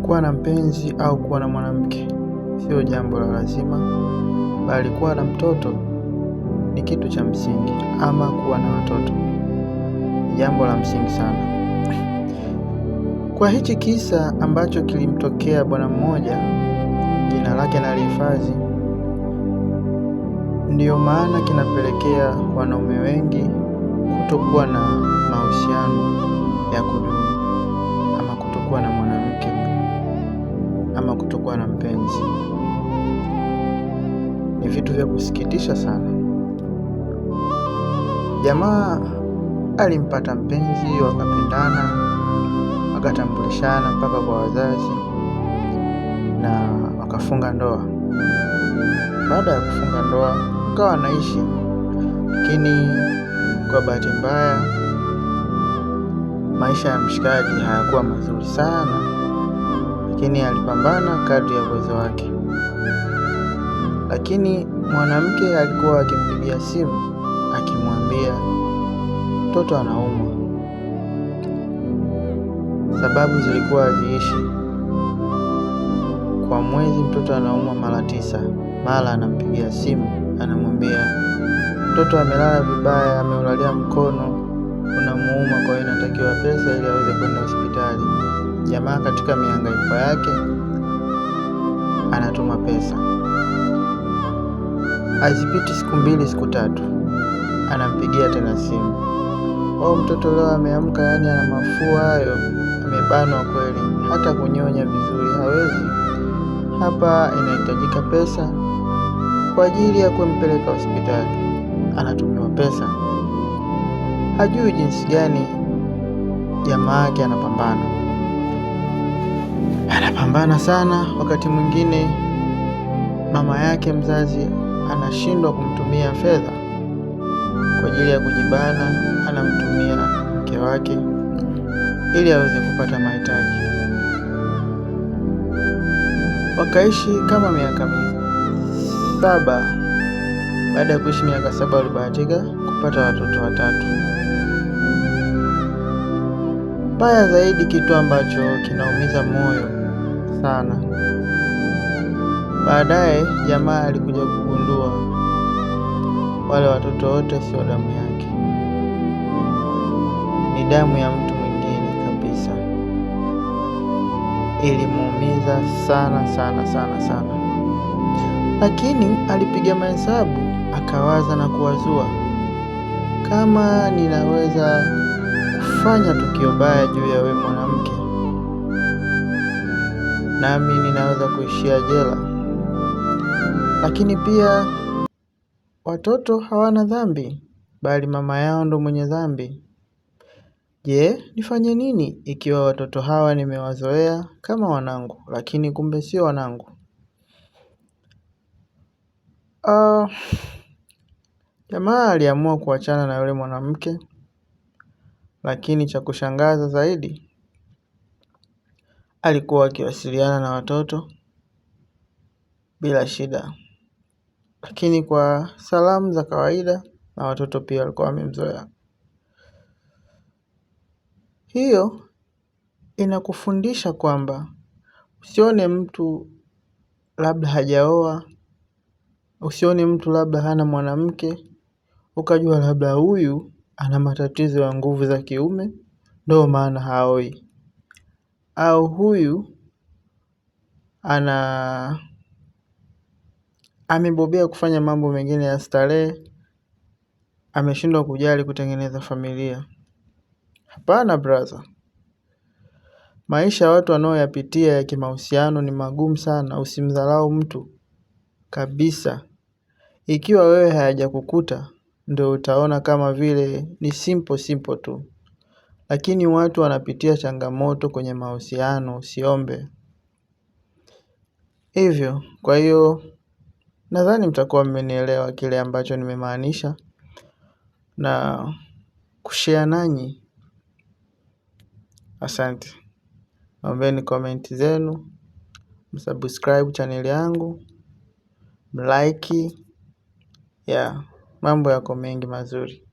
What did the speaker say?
Kuwa na mpenzi au kuwa na mwanamke sio jambo la lazima, bali kuwa na mtoto ni kitu cha msingi, ama kuwa na watoto ni jambo la msingi sana. Kwa hichi kisa ambacho kilimtokea bwana mmoja, jina lake nalihifadhi, ndiyo maana kinapelekea wanaume wengi kutokuwa na mahusiano ya kudumu, ama kutokuwa na mwanamke, ama kutokuwa na mpenzi. Ni vitu vya kusikitisha sana. Jamaa alimpata mpenzi, wakapendana, wakatambulishana mpaka kwa wazazi na wakafunga ndoa. Baada ya kufunga ndoa wakawa wanaishi, lakini kwa bahati mbaya maisha ya mshikaji hayakuwa mazuri sana, lakini alipambana kadri ya uwezo wake. Lakini mwanamke alikuwa akimpigia simu akimwambia mtoto anaumwa. Sababu zilikuwa haziishi. Kwa mwezi mtoto anaumwa mara 9. Mara anampigia simu anamwambia mtoto amelala vibaya, ameulalia mkono unamuuma, kwa hiyo inatakiwa pesa ili aweze kwenda hospitali. Jamaa katika mihangaiko yake anatuma pesa. Hazipiti siku 2 siku 3, anampigia tena simu. Mtoto leo ameamka, yani ana mafua hayo, amebanwa kweli, hata kunyonya vizuri hawezi. Hapa inahitajika pesa kwa ajili ya kumpeleka hospitali. Anatumiwa pesa. Hajui jinsi gani jamaa yake anapambana sana. Wakati mwingine mama yake mzazi anashindwa kumtumia fedha kwa ajili ya kujibana, anamtumia mke wake ili aweze kupata mahitaji. Wakaishi kama miaka 7. Baada ya kuishi miaka 7 walibahatika kupata watoto 3. Mbaya zaidi, kitu ambacho kinaumiza moyo sana, baadaye jamaa alikuja kugundua wale watoto wote sio damu yake, ni damu ya mtu mwingine kabisa. Ilimuumiza sana sana sana sana, lakini alipiga mahesabu, akawaza na kuwazua, kama ninaweza kufanya tukio baya juu ya wewe mwanamke, nami ninaweza kuishia jela. Lakini pia watoto hawana dhambi, bali mama yao ndo mwenye dhambi. Je, nifanye nini ikiwa watoto hawa nimewazoea kama wanangu, lakini kumbe sio wanangu? Jamaa aliamua kuachana na yule mwanamke, lakini cha kushangaza zaidi, alikuwa akiwasiliana na watoto bila shida, lakini kwa salamu za kawaida, na watoto pia walikuwa wamemzoea. Hiyo inakufundisha kwamba usione mtu labda hajaoa, usione mtu labda hana mwanamke ukajua labda huyu ana matatizo ya nguvu za kiume ndio maana haoi, au huyu amebobea kufanya mambo mengine ya starehe, ameshindwa kujali kutengeneza familia. Hapana brother. Maisha ya watu wanaoyapitia ya kimahusiano ni magumu sana. Usimdharau mtu kabisa. Ikiwa wewe hayajakukuta, ndio utaona kama vile ni simple tu. Lakini watu wanapitia changamoto kwenye mahusiano, usiombe hivyo. Kwa hiyo nadhani mtakuwa mmenielewa kile ambacho nimemaanisha na kushare nanyi. Asante. Naombeni comment zenu, msubscribe channel yangu, mlike. Mambo yako mengi mazuri.